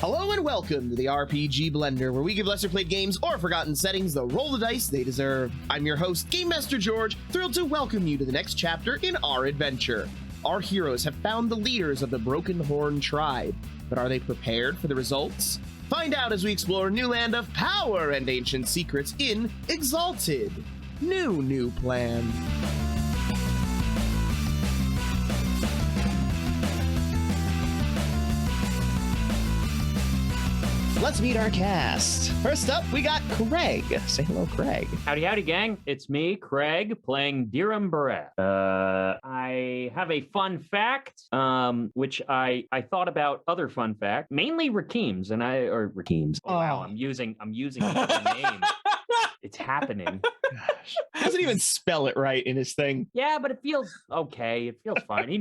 Hello and welcome to the RPG Blender, where we give lesser played games or forgotten settings the roll the dice they deserve. I'm your host, Game Master George, thrilled to welcome you to the next chapter in our adventure. Our heroes have found the leaders of the Broken Horn tribe, but are they prepared for the results? Find out as we explore a new land of power and ancient secrets in Exalted. New plan. Let's meet our cast. First up, we got Craig. Say hello, Craig. Howdy, gang. It's me, Craig, playing Dirham Barrett. I have a fun fact, which I thought about other fun fact, mainly Rakeem's, Rakeem's. Oh, wow, I'm using the name. It's happening. Gosh. He doesn't even spell it right in his thing. Yeah, but it feels okay. It feels fine.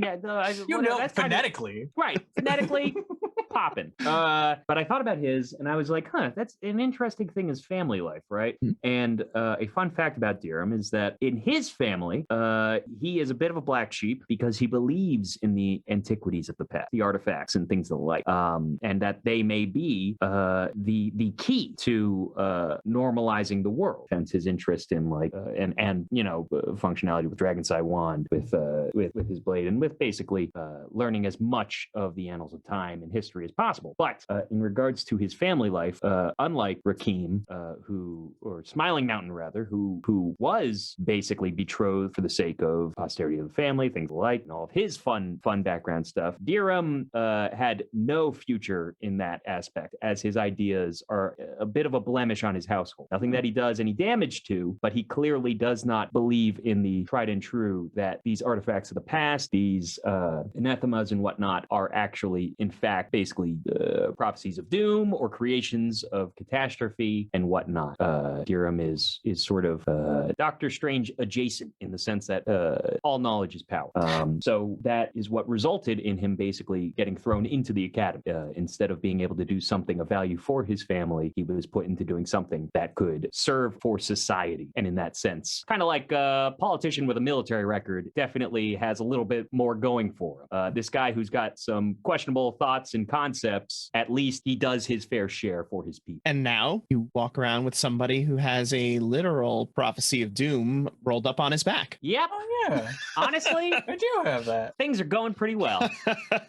Phonetically. Right, phonetically. Popping. But I thought about his and I was like, that's an interesting thing is family life, right? And a fun fact about Dirham is that in his family, he is a bit of a black sheep because he believes in the antiquities of the past, the artifacts and things of the like, and that they may be the key to normalizing the world. Hence his interest in functionality with Dragon's Eye Wand, with his blade, and with basically learning as much of the annals of time and history as possible. But in regards to his family life, unlike Rakeem, or Smiling Mountain rather, who was basically betrothed for the sake of posterity of the family, things like, and all of his fun background stuff, Dirham had no future in that aspect, as his ideas are a bit of a blemish on his household. Nothing that he does any damage to, but he clearly does not believe in the tried and true that these artifacts of the past, these anathemas and whatnot, are actually, in fact, basically prophecies of doom or creations of catastrophe and whatnot. Dirham is sort of Doctor Strange adjacent in the sense that all knowledge is power. So that is what resulted in him basically getting thrown into the academy. Instead of being able to do something of value for his family, he was put into doing something that could serve for society. And in that sense, kind of like a politician with a military record, definitely has a little bit more going for him. This guy who's got some questionable thoughts and concepts, at least he does his fair share for his people. And now you walk around with somebody who has a literal prophecy of doom rolled up on his back. Yep. Oh, yeah. Honestly, I do have that. Things are going pretty well.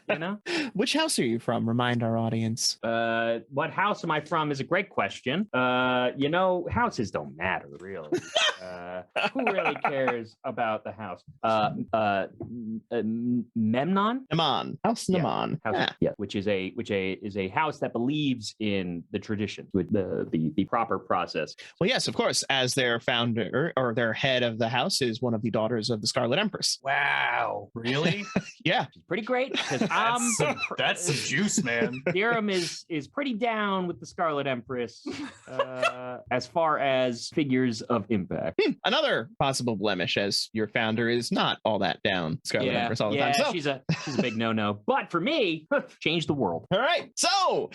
You know? Which house are you from? Remind our audience. What house am I from is a great question. Houses don't matter, really. Who really cares about the house? Memnon? Naman. House Naman. Yeah. Which is a house that believes in the tradition, with the proper process. Well, yes, of course, as their founder or their head of the house is one of the daughters of the Scarlet Empress. Wow, really? Yeah, she's pretty great. That's some juice, man. Dirham is pretty down with the Scarlet Empress as far as figures of impact. Another possible blemish, as your founder is not all that down Scarlet Empress all the time. So, she's a big no-no. But for me, change the world. All right. So,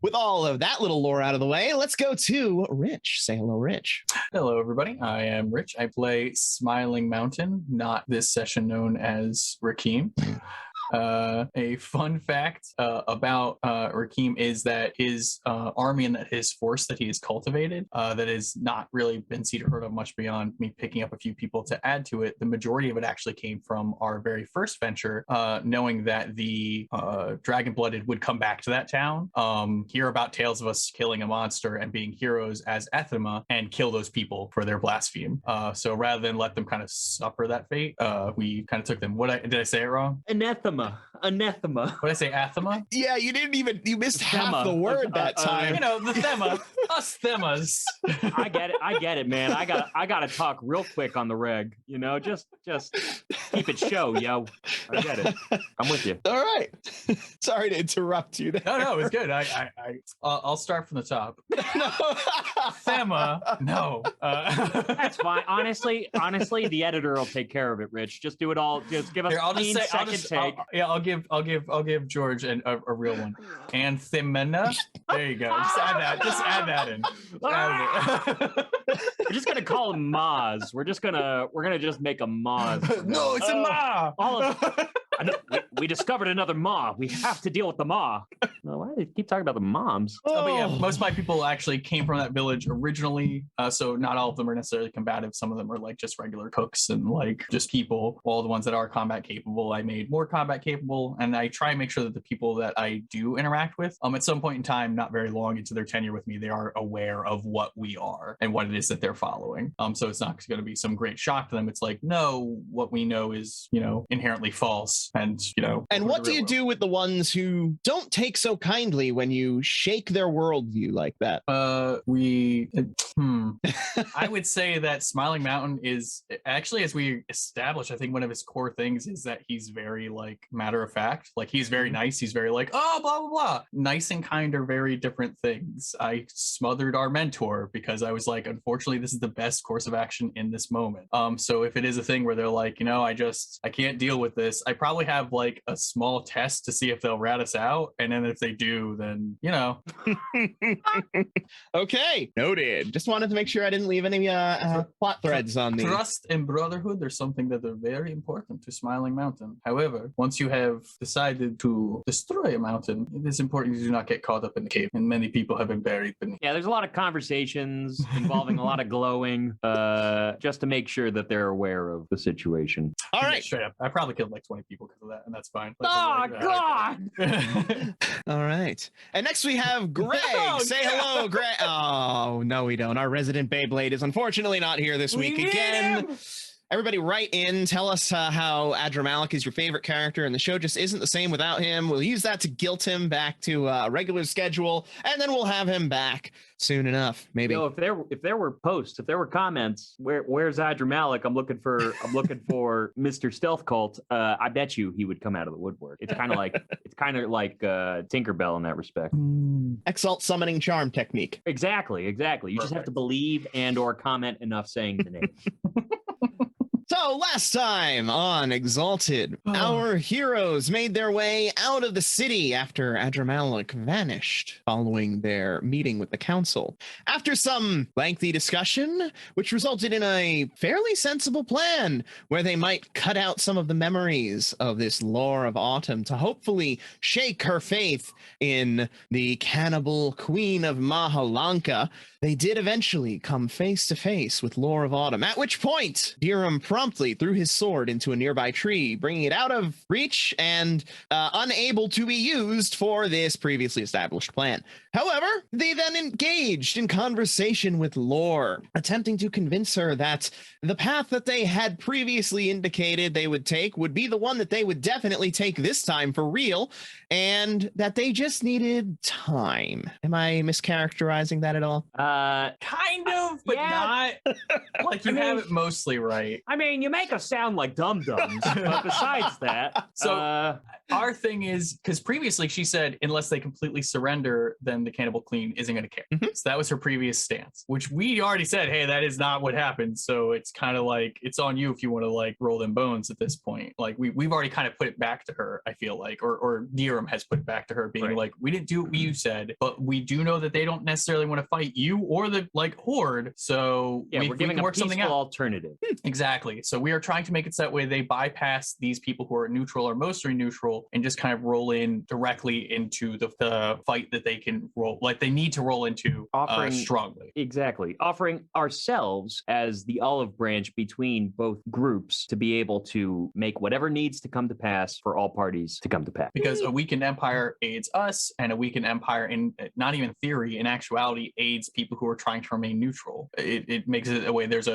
with all of that little lore out of the way, let's go to Rich. Say hello, Rich. Hello, everybody. I am Rich. I play Smiling Mountain, not this session known as Rakeem. A fun fact about Rakeem is that his army and that his force that he has cultivated that has not really been seen or heard of much beyond me picking up a few people to add to it. The majority of it actually came from our very first venture, knowing that the Dragon-Blooded would come back to that town, hear about tales of us killing a monster and being heroes as Ethema, and kill those people for their blaspheme. So rather than let them kind of suffer that fate, we kind of took them. Did I say it wrong? Anathema. What did I say? Athema? Yeah, you missed half the word that time. The thema. Us themas. I get it, man. I gotta talk real quick on the reg. Just keep it show, yo. I get it. I'm with you. All right. Sorry to interrupt you there. No, it's good. I'll start from the top. No. Thema. No. That's fine. Honestly, the editor will take care of it, Rich. Just do it all. Just give us a clean second take. I'll give George a real one. Anthemena. There you go. Just add that in. We're just gonna call him Maz. We're gonna just make a Maz. No, it's a Ma. We discovered another maw. We have to deal with the maw. No, why do they keep talking about the moms? But yeah, most of my people actually came from that village originally. So not all of them are necessarily combative. Some of them are like just regular cooks and like just people. All the ones that are combat capable, I made more combat capable. And I try and make sure that the people that I do interact with, at some point in time, not very long into their tenure with me, they are aware of what we are and what it is that they're following. So it's not going to be some great shock to them. It's like, no, what we know is, inherently false. And, And what do you do with the ones who don't take so kindly when you shake their worldview like that? I would say that Smiling Mountain is actually, as we established, I think one of his core things is that he's very like matter of fact. Like he's very nice. He's very like, oh, blah, blah, blah. Nice and kind are very different things. I smothered our mentor because I was like, unfortunately, this is the best course of action in this moment. So if it is a thing where they're like, I can't deal with this, I probably have like a small test to see if they'll rat us out. And then if they do, then, Okay, noted. Just wanted to make sure I didn't leave any plot threads on the trust and brotherhood are something that are very important to Smiling Mountain. However, once you have decided to destroy a mountain, it is important you do not get caught up in the cave. And many people have been buried beneath. Yeah, there's a lot of conversations involving a lot of glowing, just to make sure that they're aware of the situation. All right. Straight up. I probably killed like 20 people because of that, and that's fine. Oh, God! All right. And next we have Greg. Say hello, Greg. Oh, no, we don't. Our resident Beyblade is unfortunately not here this week again. Everybody write in, tell us how Adramalik is your favorite character, and the show just isn't the same without him. We'll use that to guilt him back to a regular schedule, and then we'll have him back soon enough, maybe. If there were posts, if there were comments, where's Adramalik? I'm looking for Mr. Stealth Cult. I bet you he would come out of the woodwork. It's kind of like Tinkerbell in that respect. Exalt summoning charm technique. Exactly. You just have to believe and/or comment enough saying the name. So last time on Exalted, our heroes made their way out of the city after Adramalik vanished following their meeting with the council. After some lengthy discussion, which resulted in a fairly sensible plan where they might cut out some of the memories of this Lore of Autumn to hopefully shake her faith in the cannibal queen of Mahalanka, they did eventually come face to face with Lore of Autumn, at which point Dirham promptly threw his sword into a nearby tree, bringing it out of reach and unable to be used for this previously established plan. However, they then engaged in conversation with Lore, attempting to convince her that the path that they had previously indicated they would take would be the one that they would definitely take this time for real, and that they just needed time. Am I mischaracterizing that at all? Kind of, but not. Like you have it mostly right. I mean, you make us sound like dum-dums, but besides that... So our thing is, because previously she said, unless they completely surrender, then the cannibal queen isn't going to care. So that was her previous stance, which we already said, hey, that is not what happened. So it's kind of like, it's on you if you want to like roll them bones at this point. Like we've already kind of put it back to her, I feel like, or Dirham has put it back to her being like, we didn't do what you said, but we do know that they don't necessarily want to fight you or the like horde. So yeah, we're giving a peaceful alternative. Exactly. So we are trying to make it so that way they bypass these people who are neutral or mostly neutral and just kind of roll in directly into the fight that they can roll, like they need to roll into strongly. Exactly. Offering ourselves as the olive branch between both groups to be able to make whatever needs to come to pass for all parties to come to pass. Because a weakened empire aids us, and a weakened empire, in not even theory, in actuality, aids people who are trying to remain neutral. It makes it a way there's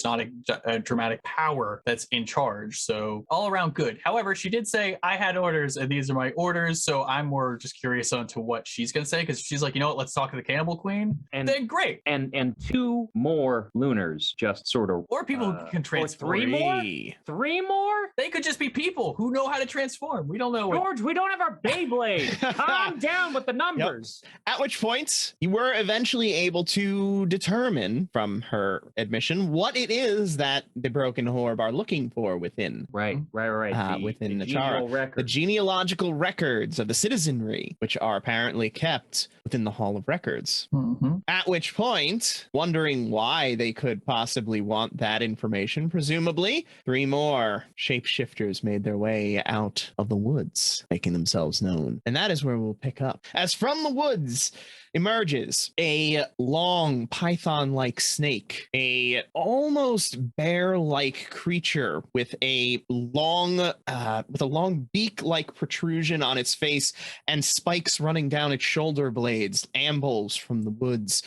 not a dramatic power that's in charge. So all around good. However, she did say, I had orders and these are my orders. So I'm more just curious on to what she's going to say. Because she's like, you know what, let's talk to the cannibal queen. And then great. And 2 more lunars just sort of. Or people who can transform. 3 more? 3 more? They could just be people who know how to transform. We don't know. George, we don't have our Beyblade. Calm down with the numbers. Yep. At which point you were eventually able to determine from her admission on what it is that the Broken Horb are looking for within. Right. Within the Chara. The genealogical records of the citizenry, which are apparently kept within the Hall of Records. At which point, wondering why they could possibly want that information, presumably, 3 more shapeshifters made their way out of the woods, making themselves known. And that is where we'll pick up. As from the woods emerges a long python-like snake, a almost bear-like creature with a long beak-like protrusion on its face and spikes running down its shoulder blades, ambles from the woods.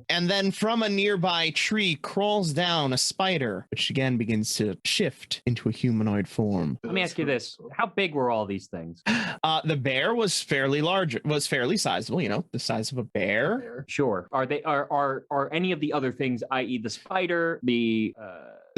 And then from a nearby tree crawls down a spider, which again begins to shift into a humanoid form. Let me ask you this. How big were all these things? The bear was fairly large, was fairly sizable, the size of a bear. Sure. Are any of the other things, i.e. the spider, the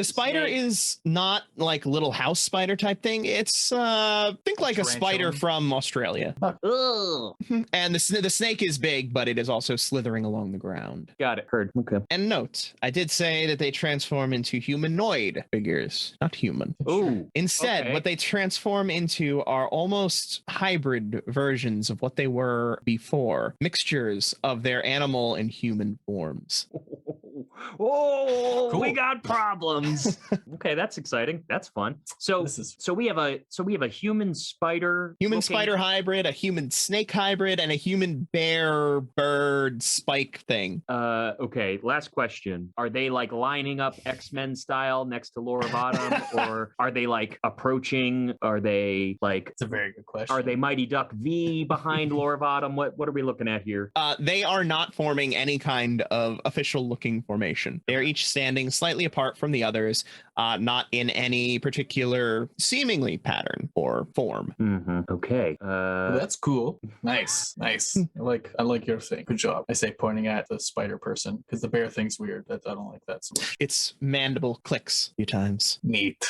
spider snake? Is not like a little house spider type thing. It's think like a spider from Australia. Ugh. And the snake is big, but it is also slithering along the ground. Got it. Heard. Okay. And note, I did say that they transform into humanoid figures, not human. Ooh. Instead, what they transform into are almost hybrid versions of what they were before, mixtures of their animal and human forms. Oh, cool. We got problems. Okay, that's exciting. That's fun. So we have a human spider, spider hybrid, a human snake hybrid, and a human bear bird spike thing. Okay, last question. Are they like lining up X-Men style next to Laura Bottom, or are they like approaching? Are they like? It's a very good question. Are they Mighty Duck V behind Laura Bottom? What are we looking at here? They are not forming any kind of official looking formation. They're each standing slightly apart from the others, not in any particular seemingly pattern or form. Okay. That's cool. Nice. I like your thing. Good job. I say pointing at the spider person because the bear thing's weird. I don't like that so much. Its mandible clicks a few times. Neat.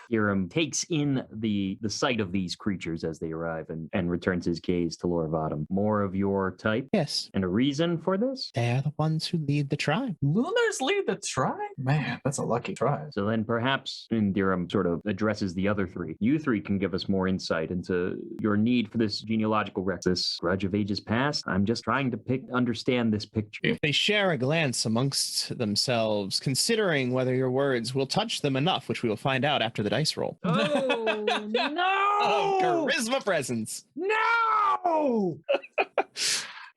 Hiram takes in the sight of these creatures as they arrive and returns his gaze to Laura Bottom. More of your type? Yes. And a reason for this? They're the ones who lead the tribe. Lunars lead the tribe? Man, that's a lucky tribe. So then perhaps, and Hiram sort of addresses the other three, you three can give us more insight into your need for this genealogical record. This grudge of ages past? I'm just trying to understand this picture. They share a glance amongst themselves, considering whether your words will touch them enough, which we will find out after the dice roll. Oh, no! Charisma presence. No!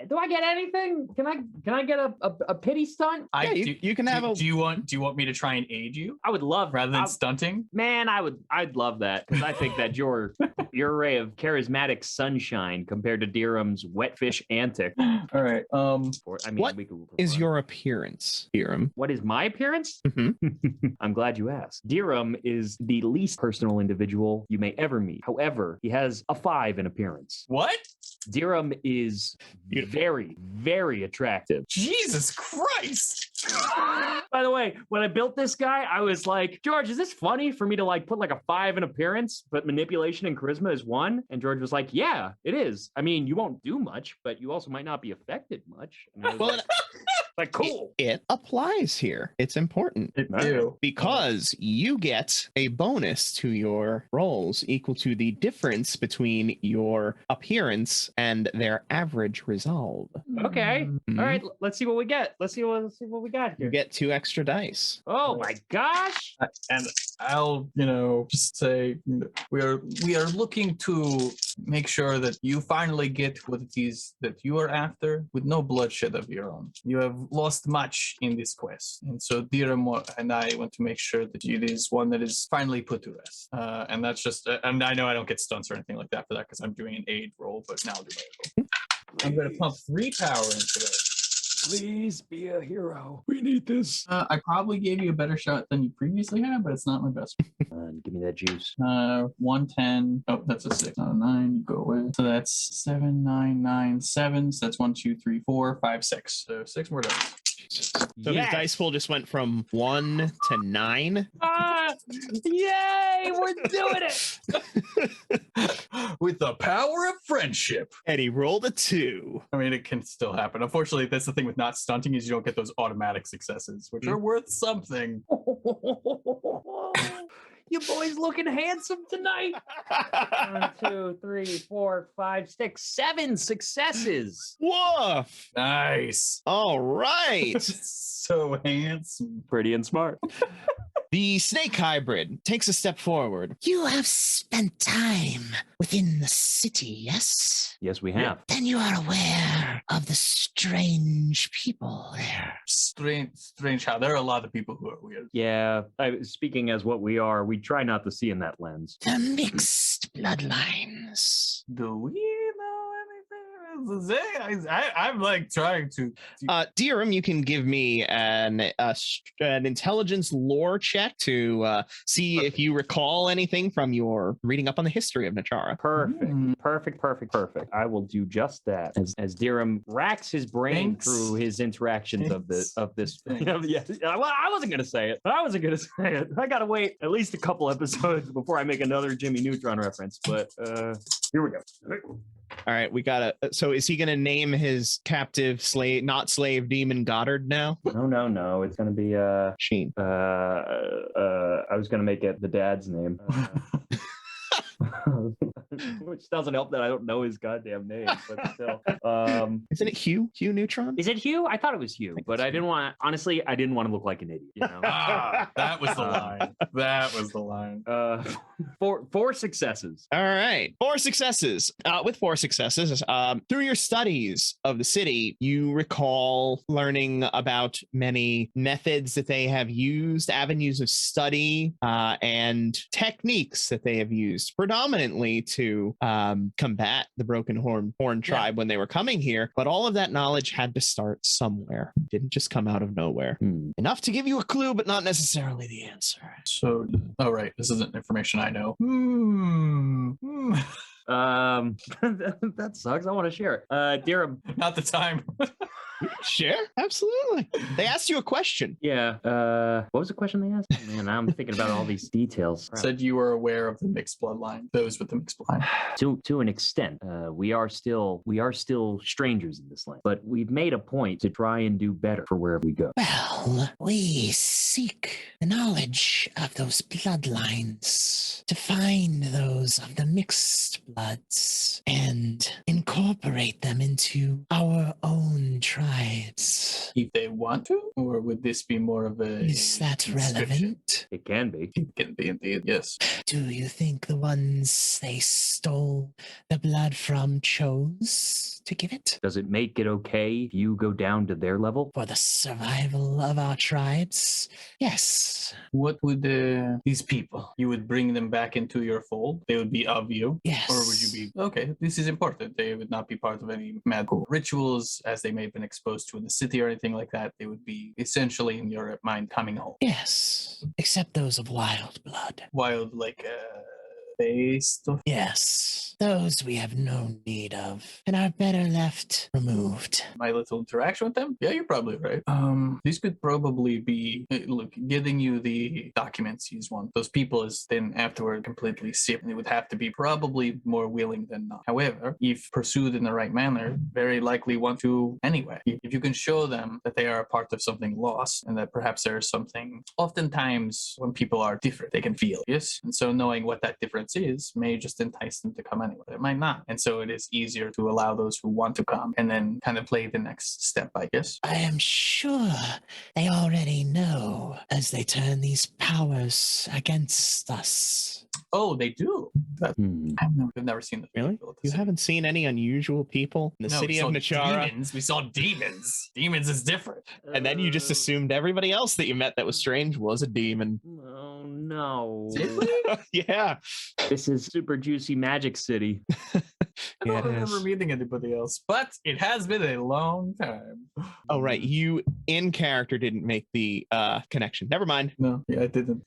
Do I get anything? Can I get a pity stunt? You can have Do you want me to try and aid you? I would love rather than stunting. Man, I'd love that because I think that your ray of charismatic sunshine compared to Dirham's wetfish antic. All right. What is your appearance, Dirham? What is my appearance? Mm-hmm. I'm glad you asked. Dirham is the least personal individual you may ever meet. However, he has a 5 in appearance. What? Dirham is very, very attractive. Jesus Christ! By the way, when I built this guy, I was like, George, is this funny for me to like put like a 5 in appearance, but manipulation and charisma is 1? And George was like, yeah, it is. I mean, you won't do much, but you also might not be affected much. And I was like, cool. It applies here. It's important. It do. Because you get a bonus to your rolls equal to the difference between your appearance and their average resolve. Okay. Mm-hmm. All right. Let's see what we get. Let's see what we got here. You get 2 extra dice. Oh my gosh. And I'll, just say we are looking to make sure that you finally get what it is that you are after with no bloodshed of your own. You have lost much in this quest. And so Dirham and I want to make sure that it is one that is finally put to rest. And that's just, and I know I don't get stunts or anything like that for that because I'm doing an aid roll, but now I'll do my roll. I'm going to pump 3 power into it. Please be a hero. We need this. I probably gave you a better shot than you previously had, but it's not my best. Give me that juice. 110. Oh, that's a 6, not a 9. You go away. So that's 7, 9, 9, 7. So that's 1, 2, 3, 4, 5, 6. So 6 more dice. So his dice pool just went from 1 to 9. Yay! We're doing it. With the power of friendship. And he rolled a 2. I mean, it can still happen. Unfortunately, that's the thing with not stunting is you don't get those automatic successes, which are worth something. You boys looking handsome tonight. 1, 2, 3, 4, 5, 6, 7 successes. Woof! Nice. All right. So handsome. Pretty and smart. The snake hybrid takes a step forward. You have spent time within the city, yes? Yes, we have. Then you are aware of the strange people there. Strange how there are a lot of people who are weird. Yeah, speaking as what we are, we try not to see in that lens. The mixed bloodlines. Do we know anything else to say? I'm like trying to. Dirham, you can give me an intelligence lore check to see if you recall anything from your reading up on the history of Nachara. Perfect. I will do just that. As Dirham racks his brain through his interactions of this. Yeah, well, I wasn't gonna say it. I gotta wait at least a couple episodes before I make another Jimmy Neutron reference. But here we go. All right, we gotta. So, is he gonna name his captive slave, not slave demon Goddard now? No. It's gonna be Sheen. I was gonna make it the dad's name. Which doesn't help that I don't know his goddamn name, but still. Isn't it Hugh? Hugh Neutron? Is it Hugh? I thought it was Hugh, but I didn't want to, honestly, I didn't want to look like an idiot, you know? That was the line. 4 successes. All right, 4 successes. With 4 successes, through your studies of the city, you recall learning about many methods that they have used, avenues of study, and techniques that they have used, predominantly to combat the Broken Horn tribe when they were coming here. But all of that knowledge had to start somewhere. It didn't just come out of nowhere. Enough to give you a clue, but not necessarily the answer. So, right, this isn't information I know. That sucks. I want to share it. Dirham. Not the time. Sure, absolutely. They asked you a question. Yeah. What was the question they asked? Man, I'm thinking about all these details. Said you were aware of the mixed bloodline. Those with the mixed bloodline. To an extent, we are still strangers in this land, but we've made a point to try and do better for wherever we go. Well, we seek the knowledge of those bloodlines to find those of the mixed bloods and incorporate them into our own tribes. If they want to, or would this be more of a? Is that relevant? It can be. It can be indeed. Yes. Do you think the ones they stole the blood from chose to give it? Does it make it okay if you go down to their level? For the survival of our tribes? Yes. What would these people? You would bring them back into your fold? They would be of you? Yes. Or would you be, okay, this is important. They would not be part of any magical rituals as they may have been exposed to in the city or anything like that. They would be essentially in your mind coming home. Yes. Except those of wild blood. Wild, like, based? Yes. Those we have no need of and are better left removed. My little interaction with them? Yeah, you're probably right. These could probably be, look, getting you the documents he's want. Those people is then afterward completely sick. It would have to be probably more willing than not. However, if pursued in the right manner, very likely want to anyway. If you can show them that they are a part of something lost and that perhaps there is something, oftentimes when people are different, they can feel, yes? And so knowing what that difference is may just entice them to come anyway. It might not. And so it is easier to allow those who want to come and then kind of play the next step, I guess. I am sure they already know as they turn these powers against us. Oh, they do. I've never seen this. Really? You haven't seen any unusual people in the city of Nachara? Demons. We saw demons. Demons is different. And then you just assumed everybody else that you met that was strange was a demon. Oh, no. Did we? Yeah. This is super juicy magic city. I don't remember meeting anybody else, but it has been a long time. Oh, right. You in character didn't make the connection. Never mind. No, yeah, I didn't.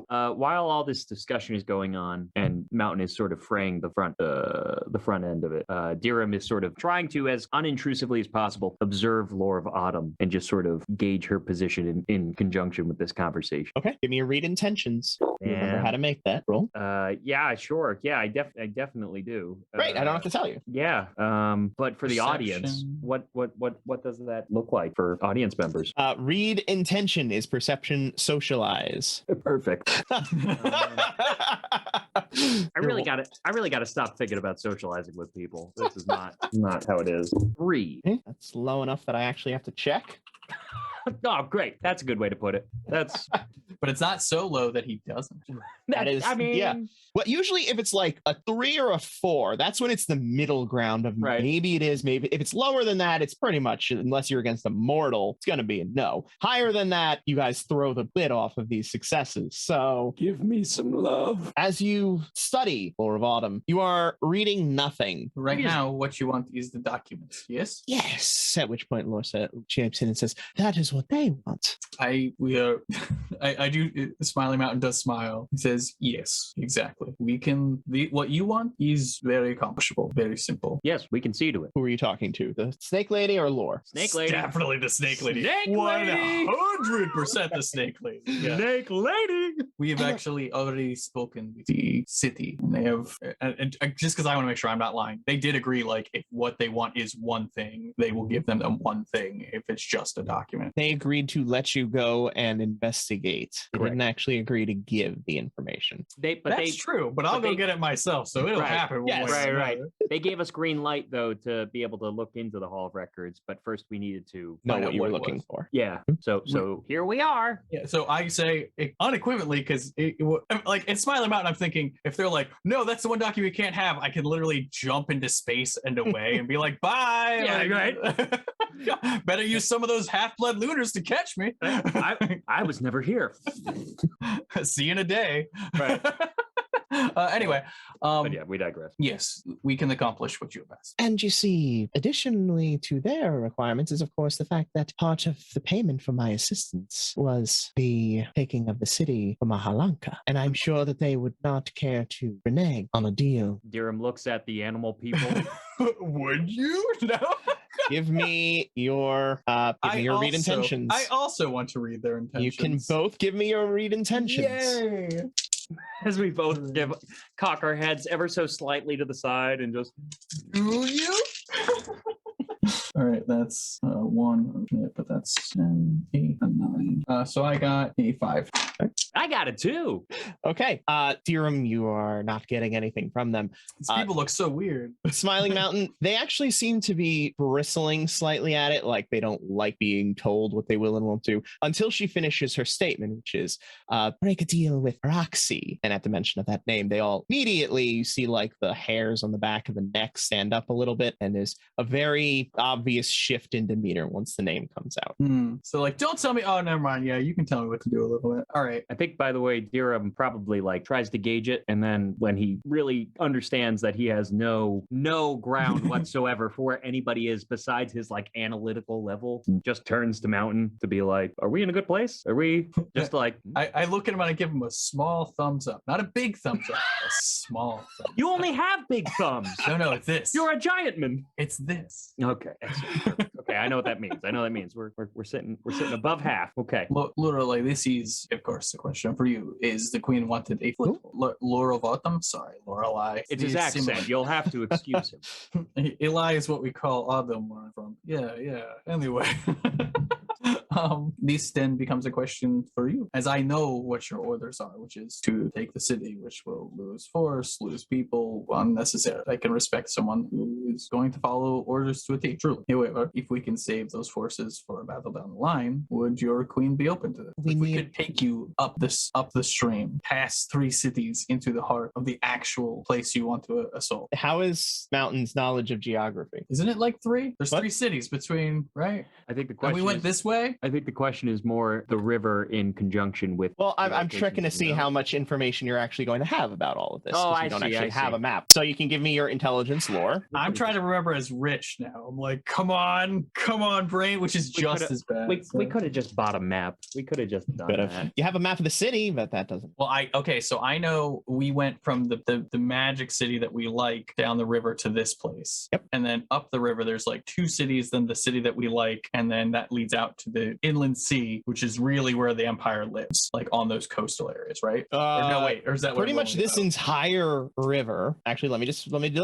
While all this discussion is going on, and Mountain is sort of fraying the front end of it. Dirham is sort of trying to, as unintrusively as possible, observe Lore of Autumn and just sort of gauge her position in conjunction with this conversation. Okay, give me a read intentions. Remember how to make that roll. Yeah, sure. Yeah, I definitely do. Great, I don't have to tell you. Yeah. But for the audience, what does that look like for audience members? Read intention is perception socialize. Perfect. I really gotta stop thinking about socializing with people. This is not how it is. 3. Okay, that's low enough that I actually have to check. Oh, great. That's a good way to put it. That's but it's not so low that he doesn't. That is, I mean, yeah. Well, usually if it's like a 3 or a 4, that's when it's the middle ground of maybe it is, maybe. If it's lower than that, it's pretty much, unless you're against a mortal, it's going to be a no. Higher than that, you guys throw the lid off of these successes. So give me some love. As you study Lore of Autumn, you are reading nothing. Right now, what you want is the documents, yes? Yes. At which point Lore chimes in and says, that is what they want. I do. Smiling Mountain does smile. He says, yes, exactly. We can, what you want is very accomplishable, very simple. Yes, we can see to it. Who are you talking to? The Snake Lady or Lore? Snake Lady. Definitely the Snake Lady. Snake Lady. 100% the Snake Lady. Yeah. Snake Lady. We have actually already spoken with the city, and they have, and just because I want to make sure I'm not lying, they did agree, like, if what they want is one thing, they will give them one thing if it's just a document. They agreed to let you go and investigate. They Correct. didn't actually agree to give the information. That's true, but I'll go get it myself, so it'll happen. Yes. Right. They gave us green light, though, to be able to look into the Hall of Records, but first we needed to know find what out you were it looking was. for. Yeah. So here we are. Yeah, so I say unequivocally, because like in Smiling Mountain, I'm thinking if they're like, no, that's the one document you can't have, I can literally jump into space and away and be like, bye. Yeah, right. Better use some of those half-blood lunars to catch me. I was never here. See you in a day. Right. Anyway, but yeah, we digress. Yes, we can accomplish what you have asked. And you see, additionally to their requirements is, of course, the fact that part of the payment for my assistance was the taking of the city for Mahalanka. And I'm sure that they would not care to renege on a deal. Dirham looks at the animal people. Would you? No. Give me your read intentions. I also want to read their intentions. You can both give me your read intentions. Yay! As we both cock our heads ever so slightly to the side and just, do you? All right, that's 1, but that's 10, 8, and 9. So I got a 5. I got it too. Okay. Dirham, you are not getting anything from them. These people look so weird. Smiling Mountain, they actually seem to be bristling slightly at it, like they don't like being told what they will and won't do, until she finishes her statement, which is, break a deal with Roxy. And at the mention of that name, they all immediately, you see like the hairs on the back of the neck stand up a little bit, and there's a very obvious shift in demeanor once the name comes out. So like, don't tell me, oh, never mind. Yeah, you can tell me what to do a little bit. All right. I think, by the way, Dirham probably like tries to gauge it, and then when he really understands that he has no ground whatsoever for where anybody is besides his like analytical level, just turns to Mountain to be like, are we in a good place? Are we just like... I look at him and I give him a small thumbs up. Not a big thumbs up, a small thumbs up. You only have big thumbs. No, it's this. You're a giant man. It's this. Okay. Excellent. Okay, I know what that means. We're sitting above half. Okay. Literally, this is, of course, the question for you. Is the queen wanted a foot? Laurel of Autumn? Sorry, Lorelei. It's his accent. Similar. You'll have to excuse him. Eli is what we call Autumn where I'm from. Yeah. Anyway. This then becomes a question for you, as I know what your orders are, which is to take the city, which will lose force, lose people unnecessarily. I can respect someone who is going to follow orders to a T, truly. However, if we can save those forces for a battle down the line, would your queen be open to this? We could take you up the stream, past 3 cities, into the heart of the actual place you want to assault. How is Mountain's knowledge of geography? Isn't it like 3? There's what? 3 cities between, right? I think the question and we went this way. I think the question is more the river in conjunction with. Well, I'm locations checking to you see know. how much information you're actually going to have about all of this. Oh, 'cause I we don't see, actually I have see. a map. So you can give me your intelligence lore. I'm trying to remember as Rich now. I'm like, come on, brain, which is We just coulda- as bad. We could have just bought a map. We could have just done that. You have a map of the city, but that doesn't. Well, so I know we went from the magic city that we like down the river to this place. Yep. And then up the river, there's like 2 cities, then the city that we like, and then that leads out to the inland sea, which is really where the Empire lives, like on those coastal areas, right? Or no, wait, or is that what Pretty we're much rolling this about? entire river. Actually, let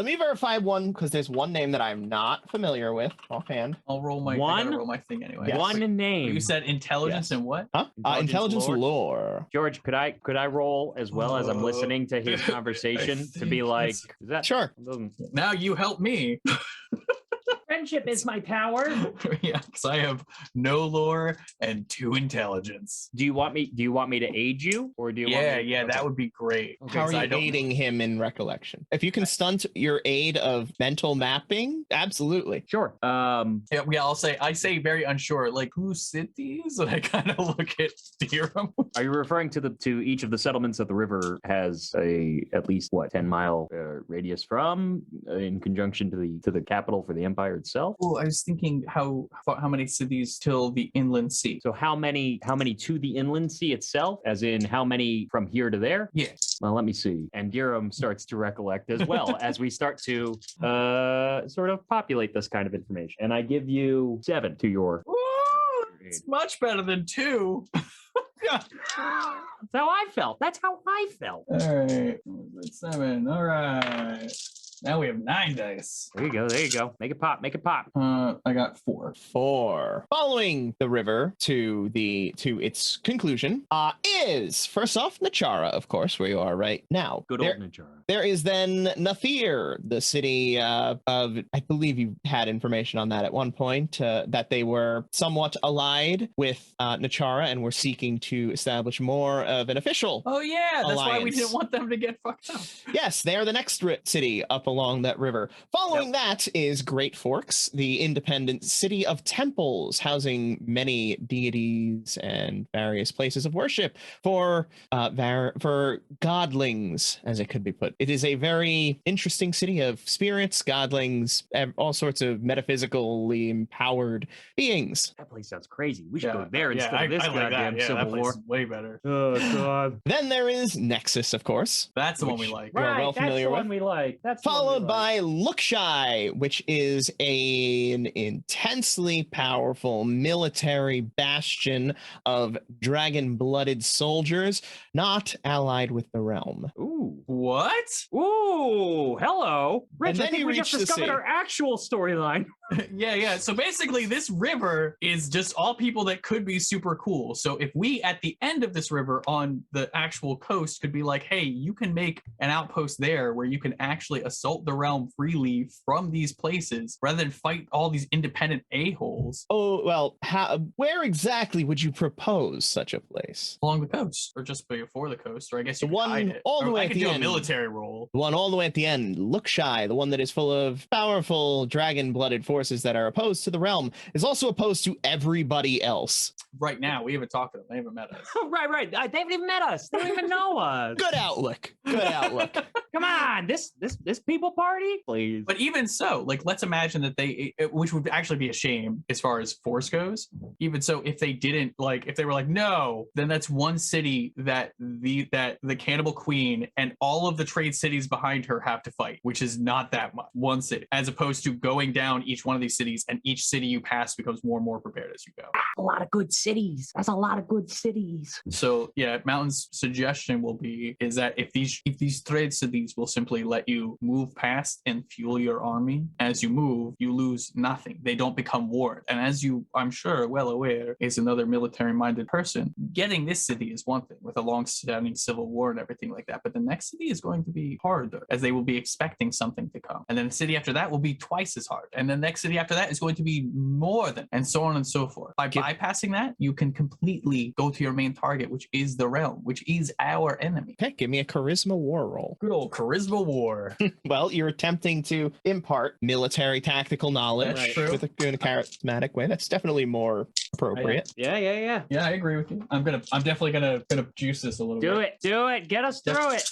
me verify one because there's one name that I'm not familiar with offhand. I'll roll my I One? gotta roll my thing anyway. Yes. One name. You said intelligence Yes. and what? Huh? Intelligence lore? lore. George, could I roll as well as I'm listening to his conversation to be think like, it's- is that Sure. doesn't- Now you help me. Friendship is my power. Yeah, because I have no lore and 2 intelligence. Do you want me to aid you, or do you? want me Yeah, that would be great. Okay. How are because I you don't- aiding him in recollection? If you can stunt your aid of mental mapping, absolutely. Sure. Yeah, I say very unsure, like whose cities? And I kind of look at Dirham. Are you referring to each of the settlements that the river has at least 10-mile radius from, in conjunction to the capital for the empire itself? Oh, I was thinking how many cities till the inland sea. So how many to the inland sea itself, as in how many from here to there? Yes. Well, let me see. And Dirham starts to recollect as well as we start to sort of populate this kind of information. And I give you 7 to your. Ooh, it's much better than 2. That's how I felt. That's how I felt. All right, 7. All right. Now we have 9 dice. There you go. There you go. Make it pop. Make it pop. I got 4. 4. Following the river to its conclusion is first off Nachara, of course, where you are right now. Good There- old Najara. There is then Nathir, the city of, I believe you had information on that at one point, that they were somewhat allied with Nachara and were seeking to establish more of an official. Oh yeah, that's why we Alliance. didn't want them to get fucked up. Yes, they are the next city up along that river. Following that is Great Forks, the independent city of temples, housing many deities and various places of worship for godlings, as it could be put. It is a very interesting city of spirits, godlings, all sorts of metaphysically empowered beings. That place sounds crazy. We should go there instead of this I like goddamn that. Yeah, Civil that place War. is way better. Oh God. Then there is Nexus, of course, That's the one Which- we like. We're well familiar that's the with. one we like. That's the one we followed like. by Lookshy, which is an intensely powerful military bastion of dragon-blooded soldiers, not allied with the realm. Ooh. What? Ooh. Hello, Rich. And I then think you we just reach the discovered sea. our actual storyline. Yeah. So basically, this river is just all people that could be super cool. So if we, at the end of this river on the actual coast, could be like, hey, you can make an outpost there where you can actually assault the realm freely from these places rather than fight all these independent a-holes Oh, well, where exactly would you propose such a place? along the coast, or just before the coast, or I guess you The could one hide it. all the Or way I at could the do a end. military role. The one all the way at the end, Lookshy, the one that is full of powerful dragon-blooded forces that are opposed to the realm, is also opposed to everybody else. Right now, we haven't talked to them. They haven't met us. right. They haven't even met us. They don't even know us. Good outlook. Good outlook. Come on, this people party, please. But even so, like, let's imagine that which would actually be a shame as far as force goes. Even so, if they didn't, like, if they were like, no, then that's one city that the Cannibal Queen and all of the trade cities behind her have to fight, which is not that much. One city, as opposed to going down each one of these cities, and each city you pass becomes more and more prepared as you go. A lot of good cities. That's a lot of good cities. So yeah, Mountain's suggestion is that if these trade cities will simply let you move past and fuel your army, as you move, you lose nothing. They don't become war. And as you, I'm sure, well aware, is another military-minded person, getting this city is one thing with a long-standing civil war and everything like that. But the next city is going to be harder, as they will be expecting something to come. And then the city after that will be twice as hard. And the next city after that is going to be more than, and so on and so forth. By bypassing that, you can completely go to your main target, which is the realm, which is our enemy. Okay, give me a charisma war roll. Good old charisma war. Well, you're attempting to impart military tactical knowledge That's true. in a charismatic way. That's definitely more appropriate. Yeah. Yeah, I agree with you. I'm definitely gonna juice this a little bit. Do it. Get us through it.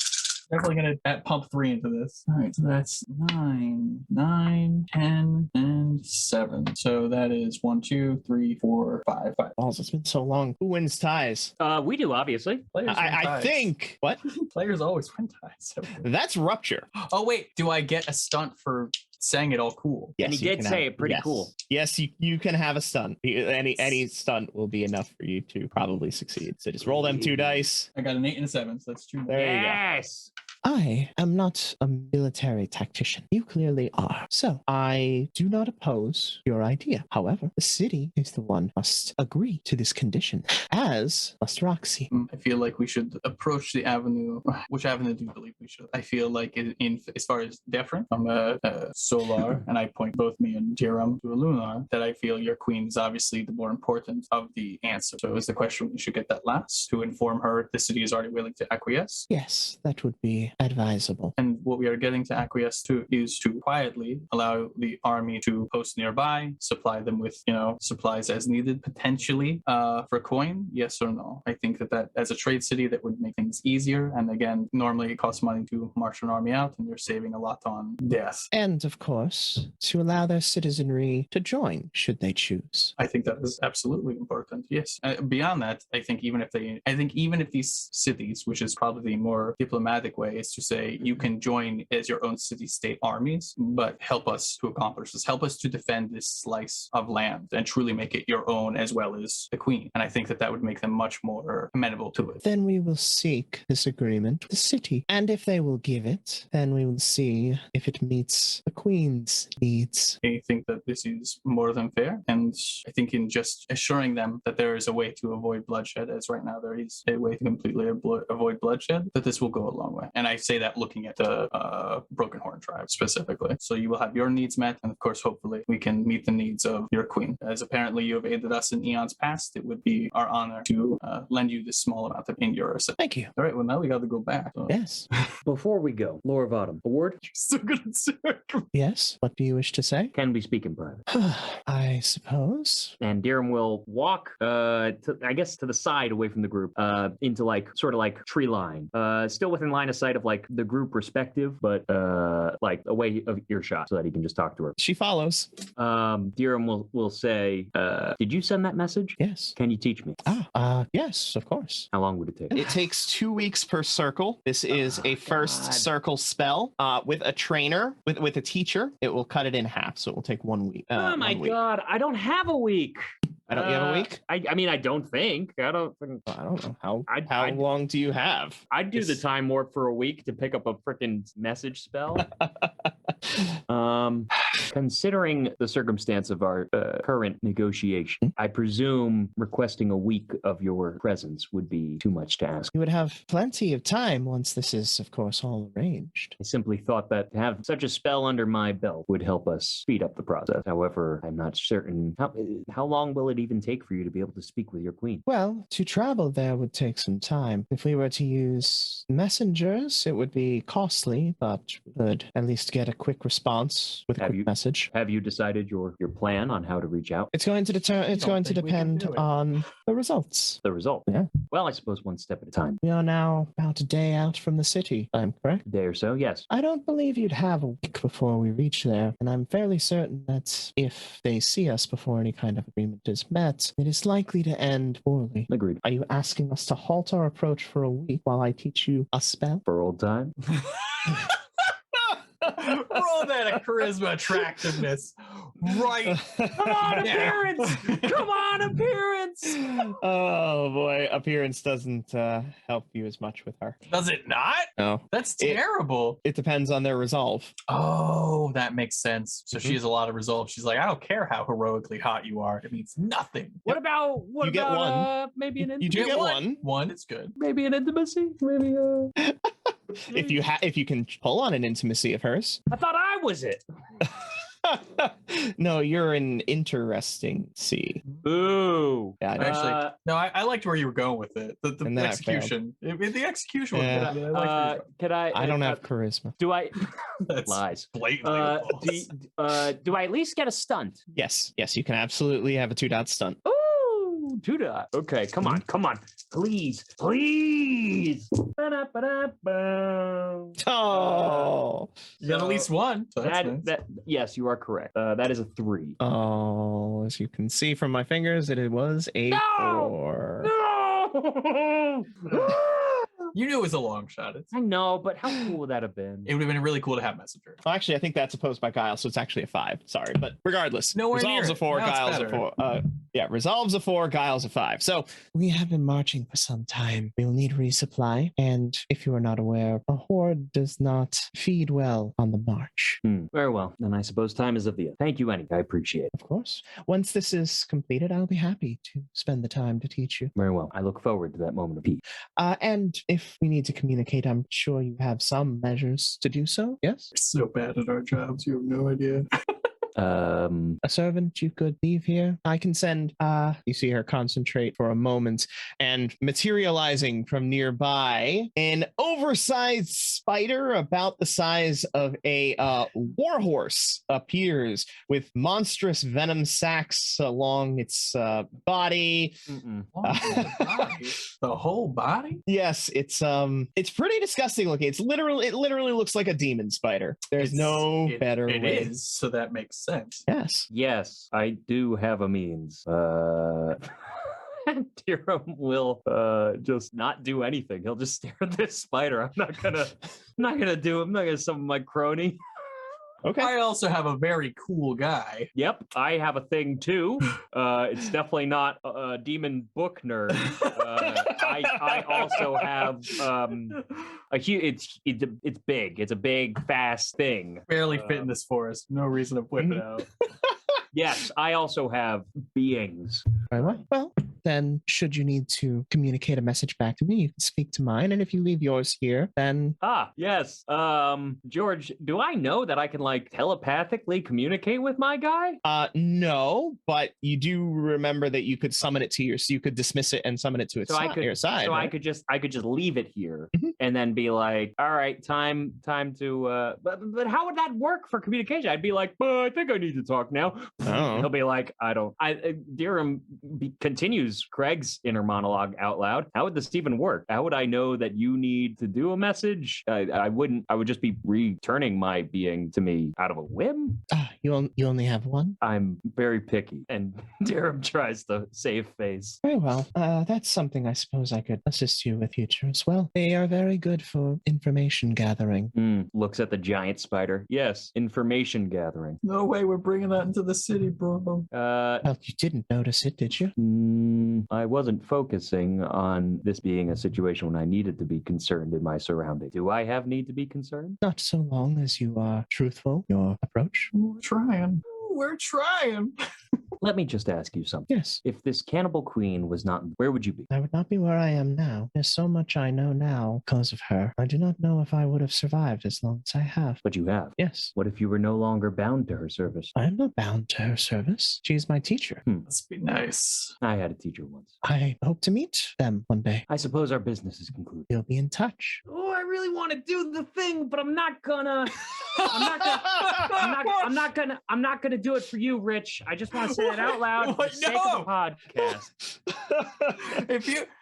Definitely gonna pump 3 into this. All right, so that's 9, 10, and 7. So that is 1, 2, 3, 4, 5. Balls, it's been so long. Who wins ties? We do, obviously. Players win I ties. think. What? Players always win ties. That's rupture. Oh wait, do I get a stunt for saying it all cool? And he you did can say have- it pretty yes. cool. Yes, you can have a stunt. Any stunt will be enough for you to probably succeed. So just roll them 2 dice. I got an 8 and a 7, so that's 2 more. There you go. Yes. I am not a military tactician. You clearly are. So I do not oppose your idea. However, the city is the one must agree to this condition, as must Roxy. I feel like we should approach the avenue. Which avenue do you believe we should? I feel like in as far as different from a Solar, and I point both me and Jiram to a Lunar, that I feel your queen is obviously the more important of the answer. So is the question, we should get that last to inform her the city is already willing to acquiesce? Yes, that would be advisable. And what we are getting to acquiesce to is to quietly allow the army to post nearby, supply them with, supplies as needed, potentially for coin, yes or no? I think that as a trade city, that would make things easier. And again, normally it costs money to march an army out, and you're saving a lot on death. And of course, to allow their citizenry to join, should they choose. I think that is absolutely important. Yes. Beyond that, I think even if these cities, which is probably the more diplomatic way, is to say you can join as your own city-state armies, but help us to accomplish this. Help us to defend this slice of land and truly make it your own, as well as the queen. And I think that would make them much more amenable to it. Then we will seek this agreement with the city. And if they will give it, then we will see if it meets the queen's needs. I think that this is more than fair. And I think in just assuring them that there is a way to avoid bloodshed, as right now there is a way to completely avoid bloodshed, that this will go a long way. And I say that looking at the Broken Horn tribe specifically. So you will have your needs met, and of course, hopefully, we can meet the needs of your queen. As apparently you have aided us in eons past, it would be our honor to lend you this small amount of endurance. Thank you. All right, well, now we got to go back. So. Yes. Before we go, Lore of Autumn, a word? You're so good at circle. Yes. What do you wish to say? Can we speak in private? I suppose. And Dirham will walk, to the side away from the group, into sort of tree line. Still within line of sight of the group perspective, but away of earshot so that he can just talk to her. She follows. Dirham will say, did you send that message? Yes. Can you teach me? Yes, of course. How long would it take? It takes 2 weeks per circle. This is a first circle spell. With a trainer, with a teacher, it will cut it in half, so it will take 1 week. Oh my 1 week. God, I don't have a week. I don't. You have a week? I mean, I don't think. I don't know. How I'd long do you have? I'd do the time warp for a week to pick up a freaking message spell. Considering the circumstance of our current negotiation, I presume requesting a week of your presence would be too much to ask. You would have plenty of time once this is, of course, all arranged. I simply thought that to have such a spell under my belt would help us speed up the process. However, I'm not certain. How long will it even take for you to be able to speak with your queen? Well, to travel there would take some time. If we were to use messengers, it would be costly, but we would at least get a quick response with a quick message. Have you decided your plan on how to reach out? It's going to depend on the results. The result? Yeah. Well, I suppose one step at a time. We are now about a day out from the city, I'm correct? A day or so, yes. I don't believe you'd have a week before we reach there, and I'm fairly certain that if they see us before any kind of agreement is met, it is likely to end poorly. Agreed. Are you asking us to halt our approach for a week while I teach you a spell? For old time? Roll that charisma attractiveness. Right. Come on, appearance! Come on, appearance! Oh boy, appearance doesn't help you as much with her. Does it not? No. That's terrible. It depends on their resolve. Oh, that makes sense. So she has a lot of resolve. She's like, I don't care how heroically hot you are. It means nothing. What about get one. Maybe an intimacy? You do get one. One is good. Maybe an intimacy? Maybe if you can pull on an intimacy of hers. I thought I was it. No, you're an interesting C. Boo. Yeah, I know. Actually, no, I liked where you were going with it. The And then I execution. The execution was Yeah. good. I liked where you were going. Can I don't have charisma. Do I? That's Lies. blatantly false. Do I at least get a stunt? Yes, you can absolutely have a 2-dot stunt. Ooh, 2-dot. Okay, come on. Please. Ba-da-ba-da-ba. Oh, You got at least one. So that's nice. Yes, you are correct. That is a 3. oh! As you can see from my fingers, it was a 4. No! You knew it was a long shot. I know, but how cool would that have been? It would have been really cool to have Messenger. Well, actually, I think that's opposed by Guile, so it's actually a 5. Sorry, but regardless, Nowhere resolves near a 4, it. Now it's Guile's a better. 4. Yeah, resolves a 4, Guile's a 5. So we have been marching for some time. We will need resupply, and if you are not aware, a horde does not feed well on the march. Very well. Then I suppose time is of the essence. Thank you, Annie. I appreciate it. Of course. Once this is completed, I'll be happy to spend the time to teach you. Very well. I look forward to that moment of peace. And if we need to communicate, I'm sure you have some measures to do so. Yes? We're so bad at our jobs. You have no idea. A servant you could leave here. I can send, you see her concentrate for a moment, and materializing from nearby, an oversized spider about the size of a warhorse appears with monstrous venom sacs along its body. The whole body? Yes, it's pretty disgusting looking. It literally looks like a demon spider. There's no better way. It is, so that makes sense. Yes. Yes, I do have a means. Dirham will just not do anything. He'll just stare at this spider. I'm not gonna summon my crony. Okay. I also have a very cool guy. Yep, I have a thing too. It's definitely not a demon book nerd. I also have a huge. It's big. It's a big, fast thing. Barely fit in this forest. No reason to whip it out. Yes, I also have beings. Very well. Well, then should you need to communicate a message back to me, you can speak to mine. And if you leave yours here, then yes. George, do I know that I can like telepathically communicate with my guy? No, but you do remember that you could summon it to you could dismiss it and summon it to your side. So right? I could just leave it here and then be like, all right, time to but how would that work for communication? I'd be like, I think I need to talk now. Oh. He'll be like, Dirham continues Craig's inner monologue out loud. How would this even work? How would I know that you need to do a message? I wouldn't. I would just be returning my being to me out of a whim. You only have one? I'm very picky. And Dirham tries to save face. Very well. That's something I suppose I could assist you with future as well. They are very good for information gathering. Looks at the giant spider. Yes, information gathering. No way we're bringing that into the city, bro. Well, you didn't notice it, did you? I wasn't focusing on this being a situation when I needed to be concerned in my surroundings. Do I have need to be concerned? Not so long as you are truthful, your approach. We're trying. Let me just ask you something. Yes. If this cannibal queen was not, where would you be? I would not be where I am now. There's so much I know now because of her. I do not know if I would have survived as long as I have. But you have. Yes. What if you were no longer bound to her service? I am not bound to her service. She is my teacher. Must be nice. I had a teacher once. I hope to meet them one day. I suppose our business is concluded. We'll be in touch. Oh, I really want to do the thing, but I'm not gonna. I'm not gonna do it for you, Rich. I just want to say it out loud for the sake of the podcast.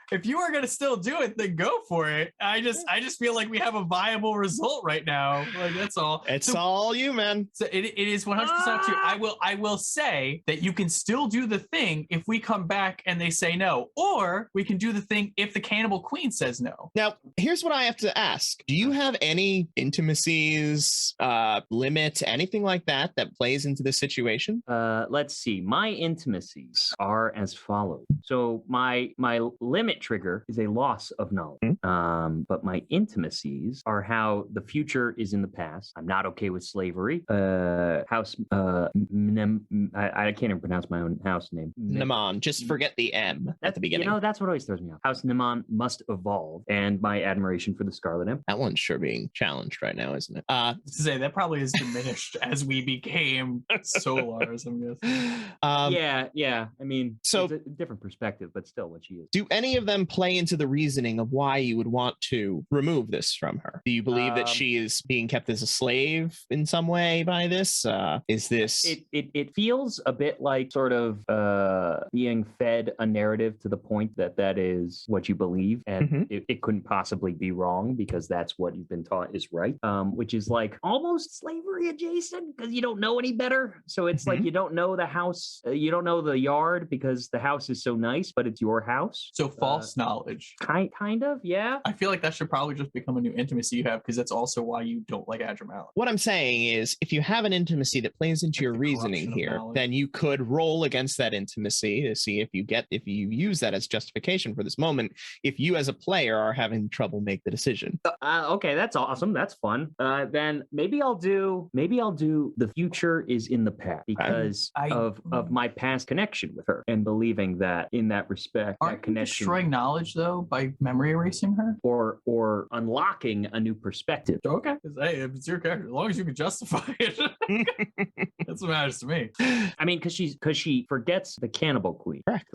If you are gonna still do it, then go for it. I just feel like we have a viable result right now. Like that's all. It's all you, man. So it is 100% true. I will say that you can still do the thing if we come back and they say no, or we can do the thing if the cannibal queen says no. Now, here's what I have to ask. Do you have any intimacies, limit, anything like that plays into this situation? Let's see. My intimacies are as follows. So my limit limit trigger is a loss of knowledge. But my intimacies are how the future is in the past. I'm not okay with slavery. House I can't even pronounce my own house name. Naman. Just forget the M at the beginning. That's what always throws me off. House Naman must evolve, and my admiration for the Scarlet Imp. That one's sure being challenged right now, isn't it? To say that probably is diminished as we became Solars, I'm guessing. Yeah. I mean, so it's a different perspective, but still what she is. Do any of them play into the reasoning of why you would want to remove this from her? Do you believe that she is being kept as a slave in some way by this? Is this... It feels a bit like sort of being fed a narrative to the point that is what you believe, and it couldn't possibly be wrong because that's what you've been taught is right, which is like almost slavery adjacent because you don't know any better. So it's like you don't know the house, you don't know the yard because the house is so nice, but it's your house. So false knowledge. Kind of, yeah. I feel like that should probably just become a new intimacy you have because that's also why you don't like Adramalik. What I'm saying is, if you have an intimacy that plays into your reasoning here, then you could roll against that intimacy to see if you use that as justification for this moment, if you as a player are having trouble make the decision. Okay, that's awesome. That's fun. Then maybe I'll do the future is in the past because of my past connection with her and believing that in that respect, aren't that connection, you destroying knowledge though by memory erasing her or unlocking a new perspective. Okay, hey, it's your character. As long as you can justify it, that's what matters to me. I mean, because she forgets the cannibal queen. Correct.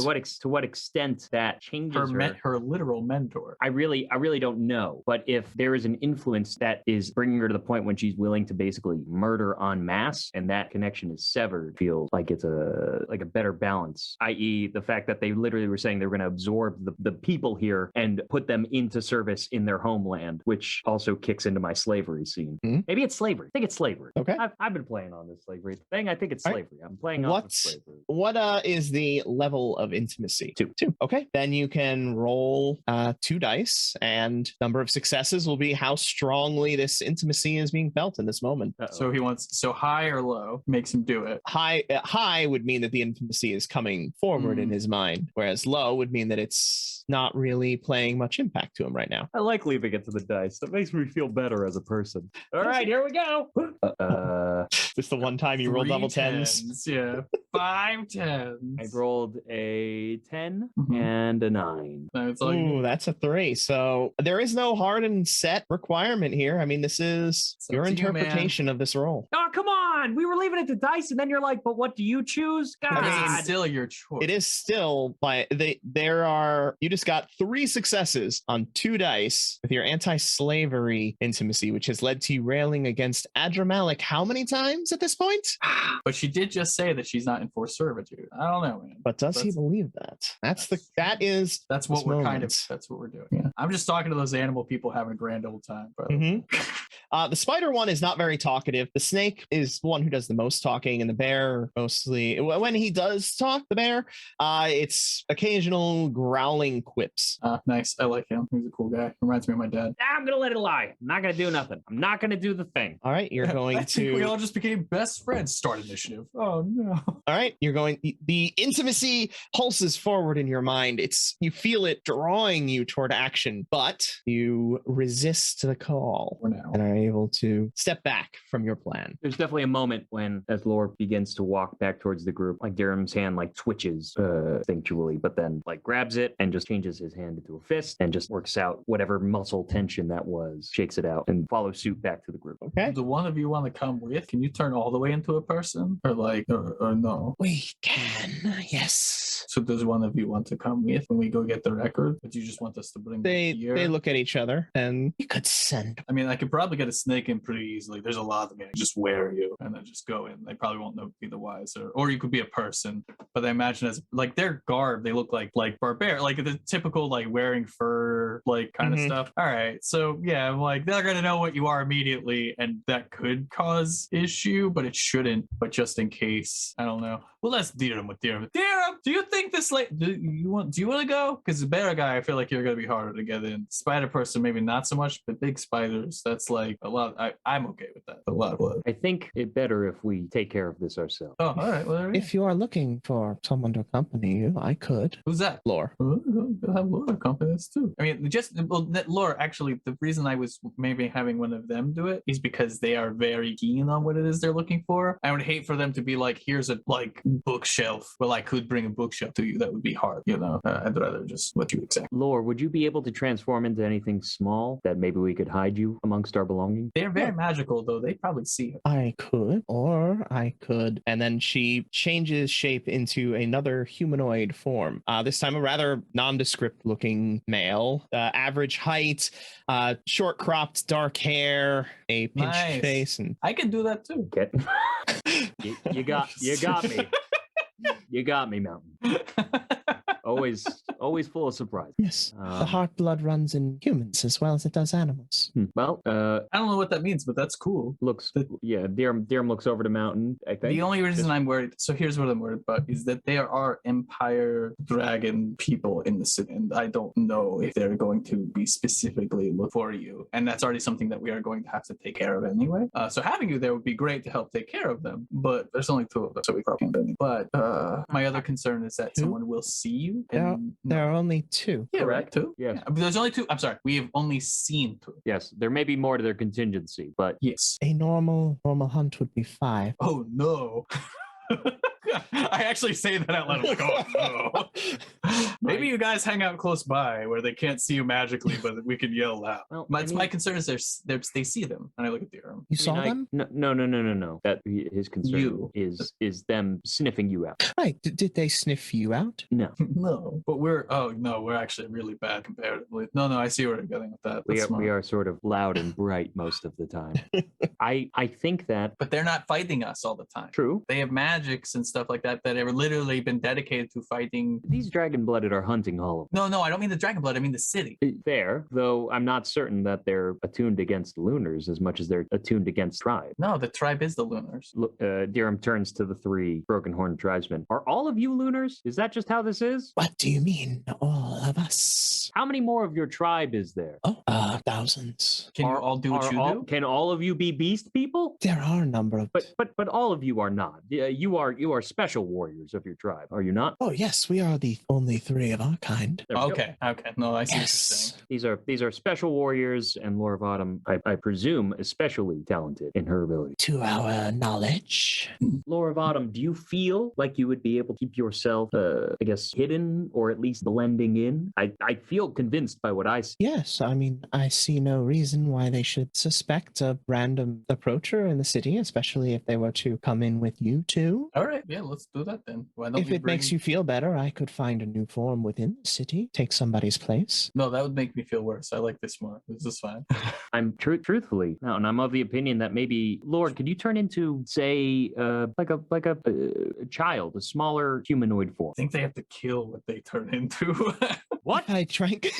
To what extent that changes her literal mentor. I really don't know. But if there is an influence that is bringing her to the point when she's willing to basically murder en masse, and that connection is severed, feels like it's a better balance. I.e., the fact that they literally were saying they were going to absorb the people here and put them into service in their homeland, which also kicks into my slavery scene. Maybe it's slavery. I think it's slavery. Okay. I've been playing on this slavery thing. I think it's slavery. I'm playing off of slavery. What is the level of intimacy? Two. Okay. Then you can roll 2 dice, and number of successes will be how strongly this intimacy is being felt in this moment. So he wants high or low makes him do it. High would mean that the intimacy is coming forward in his mind, whereas low would mean that it's not really playing much impact to him right now. I like leaving it to the dice. That makes me feel better as a person. All right, here we go. This the one time you roll double tens? Yeah. 5 10s. I rolled a 10 and a 9. Ooh, that's a 3. So there is no hard and set requirement here. I mean, this is your interpretation of this roll. Oh, come on. We were leaving it to dice, and then you're like, but what do you choose? God. I mean, it's still your choice. It is still you just got 3 successes on 2 dice with your anti-slavery intimacy, which has led to you railing against Adramalik how many times at this point? But she did just say that she's not in forced servitude. I don't know, man. But does he believe that? That's what we're doing. Yeah. I'm just talking to those animal people having a grand old time. The spider one is not very talkative. The snake is one who does the most talking, and the bear mostly, when he does talk, the bear, it's occasional growling quips. Nice. I like him. He's a cool guy. Reminds me of my dad. I'm going to let it lie. I'm not going to do nothing. I'm not going to do the thing. All right, you're going I think we all just became best friends. Start initiative. Oh, no. All right, the intimacy pulses forward in your mind. You feel it drawing you toward action, but you resist the call for now and are able to step back from your plan. There's definitely a moment when, as Lore begins to walk back towards the group, like Dirham's hand like twitches instinctually, but then like grabs it and just changes his hand into a fist and just works out whatever muscle tension that was, shakes it out, and follows suit back to the group. Okay. Do one of you want to come with? Can you turn all the way into a person, or no? We can, yes. So does one of you want to come with when we go get the record? But you just want us to bring they here? They look at each other, and you could send. I mean, I could probably get a snake in pretty easily. There's a lot of them. Just wear you and then just go in. They probably won't be the wiser. Or you could be a person. But I imagine as like their garb, they look like barbarian, like the typical like wearing fur, like kind of stuff. All right, so yeah, like they're gonna know what you are immediately, and that could cause issue, but it shouldn't. But just in case, I don't know. Well, let's Dirham with Dirham. Dirham, do you think this do you want to go? Because the bear guy, I feel like you're gonna be harder to get in. Spider person, maybe not so much, but big spiders, that's like a lot. I'm okay with that. A lot of blood. I think it better if we take care of this ourselves. Oh, all right. Well, there we go. If you are looking for someone to accompany you, I could. Who's that? Lore. We'll have Laura accompany us too. I mean, Laura, actually, the reason I was maybe having one of them do it is because they are very keen on what it is they're looking for. I would hate for them to be like, here's a bookshelf. Well, I could bring a bookshelf to you. That would be hard, I'd rather just let you exact. Lore, would you be able to transform into anything small that maybe we could hide you amongst our belongings? They're very magical, though. They probably see it. I could, or I could. And then she changes shape into another humanoid form. This time a rather nondescript looking male. Average height, short cropped dark hair, a pinched Nice. face. And I can do that too. Get you got me. You got me, Mountain. Always full of surprise. yes, the heart blood runs in humans as well as it does animals. Well, I don't know what that means, but that's cool. Dirham looks over to Mountain, I think. The only reason I'm worried, so here's what I'm worried about, is that there are Empire Dragon people in the city, and I don't know if they're going to be specifically look for you. And that's already something that we are going to have to take care of anyway. So having you there would be great to help take care of them, but there's only two of them, so we probably can't do anything. But my other concern is that Two? someone will see you. There are only two. Yeah, right, Correct. two? Yes. Yeah, but there's only two. I'm sorry, we have only seen two. Yes, there may be more to their contingency, but Yes. A normal hunt would be 5. Oh no. I actually say that out loud. I'm like, oh no. Maybe you guys hang out close by where they can't see you magically, but we can yell loud. Well, My concern is they see them, and I look at the arm. You saw them? No. That his concern is them sniffing you out. Right. Did they sniff you out? No, No, but we're actually really bad comparatively. No, I see where you're getting with that. That's smart. we are sort of loud and bright most of the time. I think that But they're not fighting us all the time. true. They have magics and stuff like that have literally been dedicated to fighting. These dragon-blooded are hunting all of them. No, I don't mean the dragon blood. I mean the city. Fair, though I'm not certain that they're attuned against lunars as much as they're attuned against tribe. No, the tribe is the Lunars. Dirham turns to the 3 broken horn tribesmen. Are all of you lunars? Is that just how this is? What do you mean, all of us? How many more of your tribe is there? Oh, thousands. Can you all do what you do? Can all of you be beast people? There are a number of. But all of you are not. You are special warriors of your tribe, are you not? Oh, yes, we are the only 3 of our kind. There we go. Okay. No, I see what you're Yes. saying. These are special warriors, and Laura of Autumn, I presume, especially talented in her ability. To our knowledge. Laura of Autumn, do you feel like you would be able to keep yourself, I guess, hidden or at least blending in? I feel convinced by what I see. Yes, I mean, I see no reason why they should suspect a random approacher in the city, especially if they were to come in with you two. All right, yeah, let's do that then. Why don't If we it makes you feel better, I could find a new form within the city, take somebody's place. No, that would make me feel worse. I like this more. This is fine. I'm truthfully, no, and I'm of the opinion that maybe, Lord, could you turn into, say, like a child, a smaller humanoid form? I think they have to kill what they turn into. What? If I drank,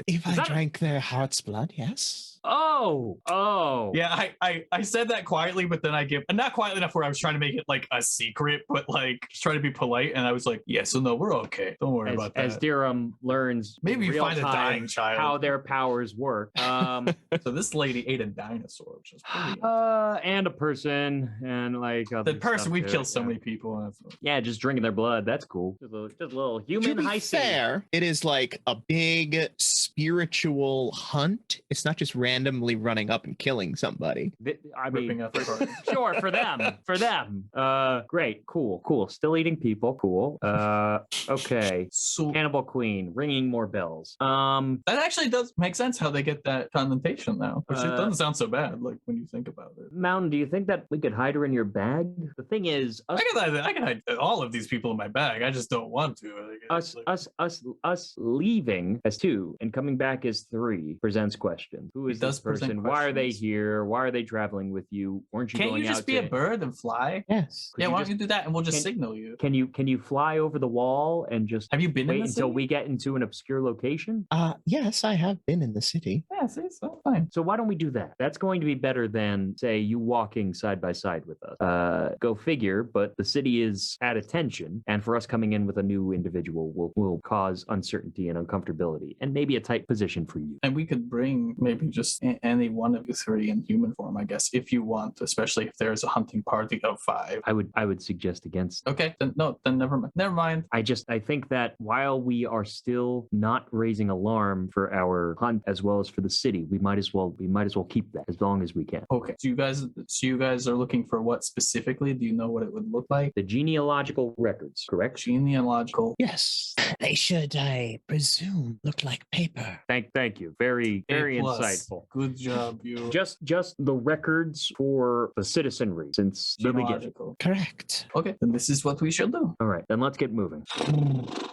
if I that- drank their heart's blood, yes. Oh. Yeah, I said that quietly, but then I give not quietly enough where I was trying to make it like a secret, but like trying to be polite, and I was like, yeah, so no, we're okay. Don't worry about that. As Dirham learns, Maybe in you real find a time dying child. how their powers work. So this lady ate a dinosaur, which is pretty And a person, and like the other person stuff we've too, killed so yeah. many people. Yeah, just drinking their blood. That's cool. Just a little human To be high fair, it is like a big spiritual hunt. It's not just randomly running up and killing somebody. I Ripping mean, out the carton. sure, for them. Great, cool. Still eating people, cool. Okay. So Cannibal Queen, ringing more bells. that actually does make sense how they get that connotation now, which it Uh, doesn't sound so bad, like when you think about it. Mountain, do you think that we could hide her in your bag? The thing is, I can hide all of these people in my bag. I just don't want to. us leaving as 2 and coming back as 3 presents questions. Who is does present person? Why are they questions. here? Why are they traveling with you? Weren't you Can't going you just out be to... a bird and fly? Yes. Could Yeah, you why just- don't you do that and we'll just can- signal you? Can you fly over the wall and just Have you been in wait the until city? we get into an obscure location? Yes, I have been in the city. Yeah, see, so fine. So why don't we do that? That's going to be better than, say, you walking side by side with us. Go figure, but the city is at attention, and for us coming in with a new individual will cause uncertainty and uncomfortability, and maybe a tight position for you. And we could bring maybe just any one of you three in human form, I guess, if you want, especially if there's a hunting party of 5. I would suggest against. Okay, then no, then never mind. Never mind. I think that while we are still not raising alarm for our hunt as well as for the city, we might as well keep that as long as we can. Okay, so you guys are looking for what specifically? Do you know what it would look like? The genealogical records, correct? Genealogical. Yes, they should, I presume, look like paper. Thank you. Very A+. insightful. Good job, you. Just the records for the citizenry since the beginning. Genealogical. Correct. Okay, then this is what we shall do. All right, then let's get moving.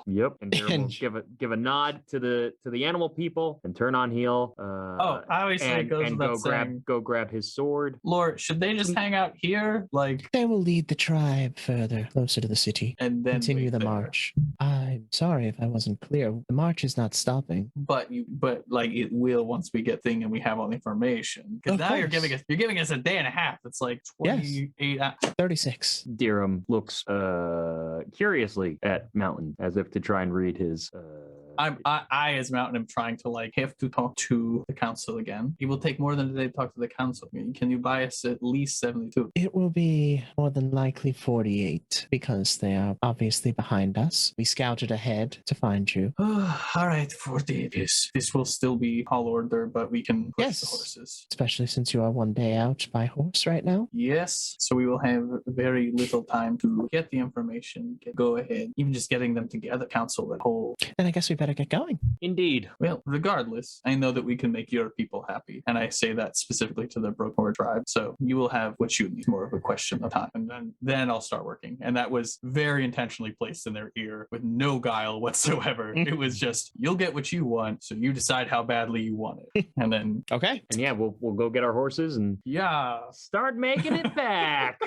Yep, and Darren will give a nod to the animal people and turn on heel. Obviously it and goes and without saying. go grab his sword. Lord, should they just hang out here, like, They will lead the tribe further, closer to the city. and then Continue wait the there? I'm sorry if I wasn't clear. The march is not stopping. But like it will once we get thing and we have all the information. Because Of now you're course. giving us a day and a half. It's like 28 hours. 36. Dirham looks curiously at Mountain as if to try and read his. I as Mountain am trying to like have to talk to the council again. It will take more than a day to talk to the council. Can you buy us at least 72? It will be more than likely 48 because they are obviously behind us. We scouted ahead to find you. All right, 48. This will still be all order, but we can push Yes. the horses. Especially since you are one day out by horse right now. Yes, so we will have very little time to get the information, go ahead, even just getting them together, council that whole. Then I guess we better get going. Indeed. Well, regardless, I know that we can make your people happy, and I say that specifically to the Brokenmore tribe. So you will have what you need. More of a question of time, and then I'll start working. And that was very intentionally placed in their ear with no guile whatsoever. It was just you'll get what you want, so you decide how badly you want it, and then Okay. And yeah, we'll go get our horses and yeah. start making it back.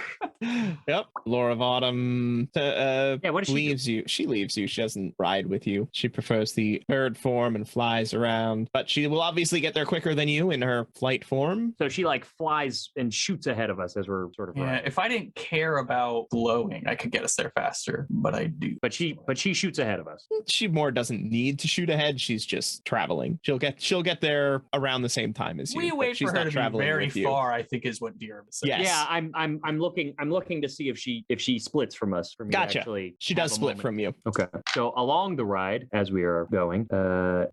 Yep. Laura of Autumn Yeah, what does she do? leaves you. She leaves you. She doesn't ride with you. She prefers the bird form and flies around, but she will obviously get there quicker than you in her flight form. So she like flies and shoots ahead of us as we're sort of Yeah, riding. if I didn't care about glowing, I could get us there faster, but I do. But she shoots ahead of us. She more doesn't need to shoot ahead. She's just traveling. She'll get there around the same time as you. We but wait she's for her not to be traveling very with you. far, I think is what Deer was saying. Yes. Yeah, I'm looking to see if she splits from us for me Gotcha. to actually She have does a split moment. from you. Okay. So along the ride as we are going,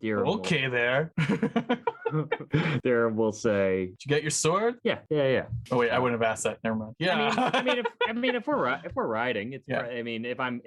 Deer Okay, there. Did Deer will say, you get your sword? yeah. Oh wait, I wouldn't have asked that. Never mind. Yeah. I mean, if we're riding, it's. Yeah. I mean, if I'm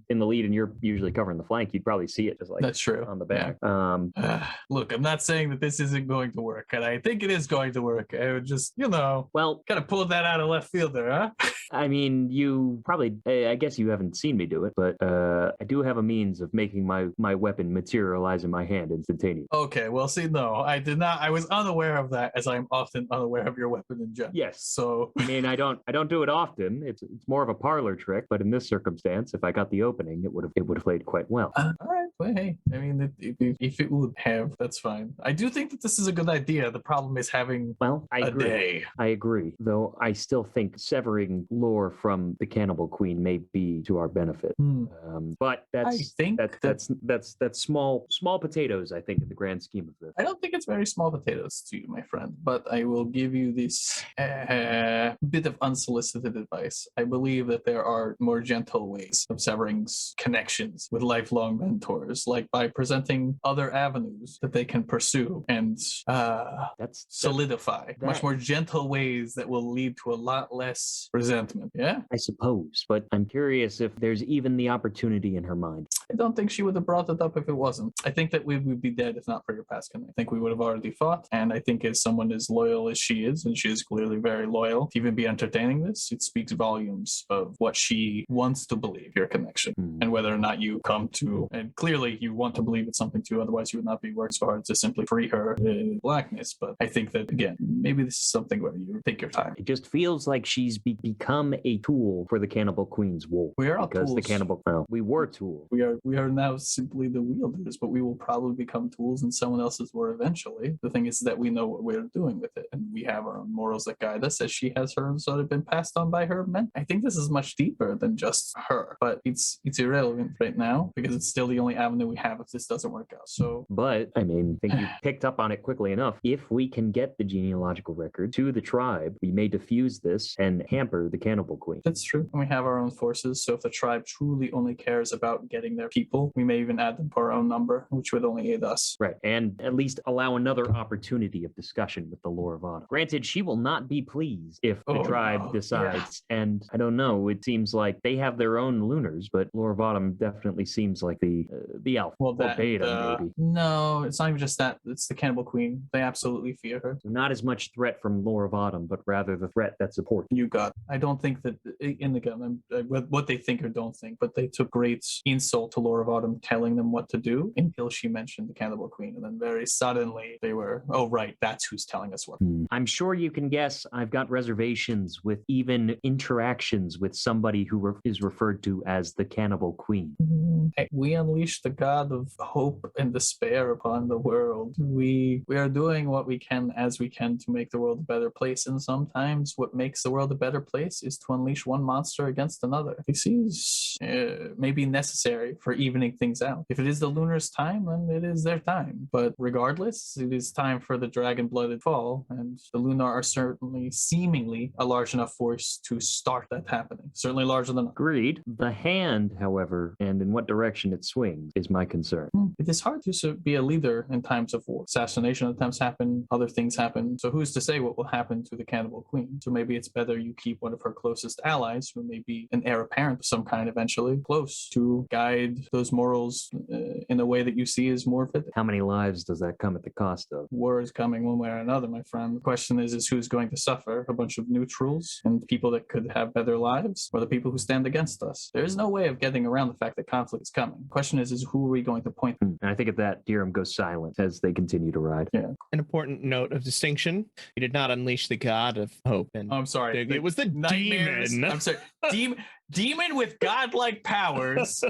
in the lead and you're usually covering the flank, you'd probably see it just like That's true. on the back. Yeah. Look, I'm not saying that this isn't going to work, and I think it is going to work. I would just, Well, kind of pulled that out of left field there, huh? I mean, you probably. I guess you haven't seen me do it, but I do have a means of making my weapon materialize in my hand instantaneously. Okay, well, see, no, I did not. I was unaware of that, as I'm often unaware of your weapon in general. Yes. So, I mean, I don't do it often. It's more of a parlor trick, but in this circumstance, if I got the opening, it would have played quite well. all right. Well, hey, I mean, if it would have, that's fine. I do think that this is a good idea. The problem is having Well, I a agree. day. I agree, though I still think severing lore from the Cannibal Queen may be to our benefit. But I that's think that's small potatoes, I think, in the grand scheme of this. I don't think it's very small potatoes to you, my friend, but I will give you this bit of unsolicited advice. I believe that there are more gentle ways of severing connections with lifelong mentors, like by presenting other avenues that they can pursue and That's solidify. Much that- more gentle ways that will lead to a lot less resentment. presentiment. Yeah. I suppose, but I'm curious if there's even the opportunity in her mind. I don't think she would have brought it up if it wasn't. I think that we would be dead if not for your past cunning. I think we would have already fought, and I think as someone as loyal as she is, and she is clearly very loyal, to even be entertaining this, it speaks volumes of what she wants to believe, your connection, and whether or not you come to, and clearly you want to believe it's something too, otherwise you would not be working so hard to simply free her in blackness. But I think that, again, maybe this is something where you take your time. It just feels like she's become a tool for the Cannibal Queen's wolf. We are all because tools. the Cannibal, well, we were tools. We are now simply the wielders, but we will probably become tools in someone else's war eventually. The thing is that we know what we're doing with it, and we have our own morals that guide us, as she has hers that have been passed on by her men. I think this is much deeper than just her, but it's irrelevant right now because it's still the only avenue we have if this doesn't work out. So, but I mean, I think you picked up on it quickly enough. If we can get the genealogical record to the tribe, we may diffuse this and hamper the Cannibal Queen. that's true. And we have our own forces, so if the tribe truly only cares about getting their people, we may even add them to our own number, which would only aid us. Right, and at least allow another opportunity of discussion with the Lore of Autumn. Granted, she will not be pleased if the tribe decides, and I don't know, it seems like they have their own lunars, but Lore of Autumn definitely seems like the alpha, or beta, maybe. No, it's not even just that. It's the Cannibal Queen. They absolutely fear her. So not as much threat from Lore of Autumn, but rather the threat that supports. You got. I don't think that in the gun, what they think or don't think, but they took great insult to Lore of Autumn telling them what to do until she mentioned the Cannibal Queen, and then very suddenly they were, oh right, that's who's telling us what. I'm sure you can guess I've got reservations with even interactions with somebody who is referred to as the Cannibal Queen. We unleash the god of hope and despair upon the world. We are doing what we can as we can to make the world a better place, and sometimes what makes the world a better place is to unleash one monster against another. This is maybe necessary for evening things out. If it is the Lunar's time, then it is their time. But regardless, it is time for the dragon-blooded fall, and the Lunar are certainly, seemingly, a large enough force to start that happening. Certainly larger than... Agreed. The hand, however, and in what direction it swings, is my concern. It is hard to be a leader in times of war. Assassination attempts happen, other things happen. So who's to say what will happen to the Cannibal Queen? So maybe it's better you keep one of her closest allies, who may be an heir apparent of some kind eventually, close to guide those morals in a way that you see as more fitting. How many lives does that come at the cost of? War is coming one way or another, my friend. The question is who's going to suffer? A bunch of neutrals and people that could have better lives, or the people who stand against us? There is no way of getting around the fact that conflict is coming. The question is who are we going to point to? And I think at that, Dirham goes silent as they continue to ride. Yeah. An important note of distinction: you did not unleash the god of hope, and I'm sorry. it was the nightmares. demon. I'm sorry. Demon with godlike powers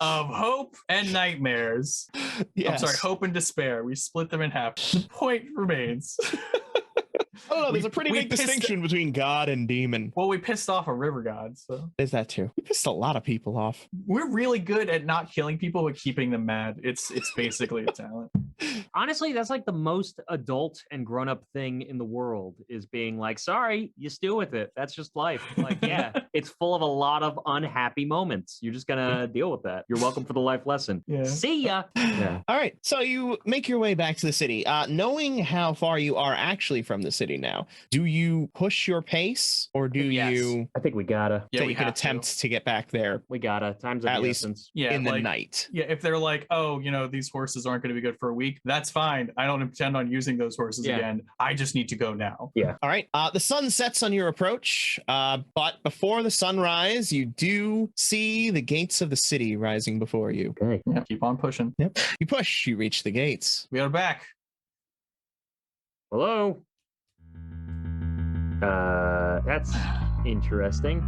of hope and nightmares. Yes. I'm sorry, hope and despair. We split them in half. The point remains. Oh no, there's a pretty big distinction between god and demon. Well, we pissed off a river god, so There's that too. We pissed a lot of people off. we're really good at not killing people but keeping them mad. It's basically a talent. Honestly, that's like the most adult and grown-up thing in the world, is being like, sorry, you still with it. That's just life. Like, yeah, it's full of a lot of unhappy moments. You're just gonna deal with that. You're welcome for the life lesson. Yeah. See ya. Yeah. All right, so you make your way back to the city. Knowing how far you are actually from the city now, do you push your pace, or do Yes. you Yeah, take we an have attempt to get back there We gotta. Time's of At the least- essence. Yeah, in the like, night? Yeah, if they're like, oh, these horses aren't going to be good for a week, that's fine. I don't intend on using those horses Yeah. again. I just need to go now. All right. The sun sets on your approach, but before the sunrise, you do see the gates of the city rising before you. Okay. Yeah, keep on pushing. Yep. You push, you reach the gates. We are back. Hello. That's interesting.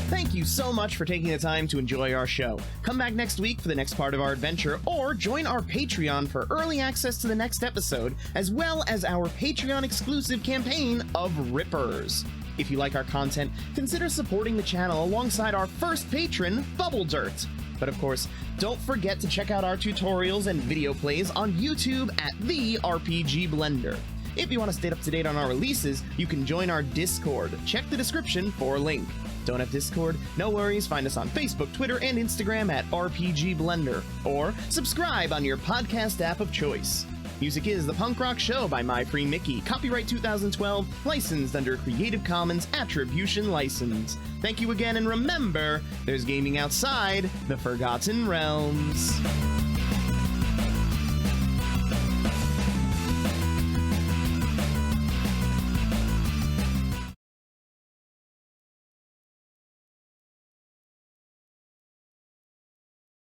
Thank you so much for taking the time to enjoy our show. Come back next week for the next part of our adventure, or join our Patreon for early access to the next episode, as well as our Patreon exclusive campaign of Rippers. If you like our content, consider supporting the channel alongside our first patron, Bubble Dirt. But of course, don't forget to check out our tutorials and video plays on YouTube at The RPG Blender. If you want to stay up to date on our releases, you can join our Discord. Check the description for a link. Don't have Discord? No worries, find us on Facebook, Twitter, and Instagram at RPG Blender, or subscribe on your podcast app of choice. Music is The Punk Rock Show by My Free Mickey. Copyright 2012, licensed under Creative Commons Attribution License. Thank you again, and remember, there's gaming outside the Forgotten Realms.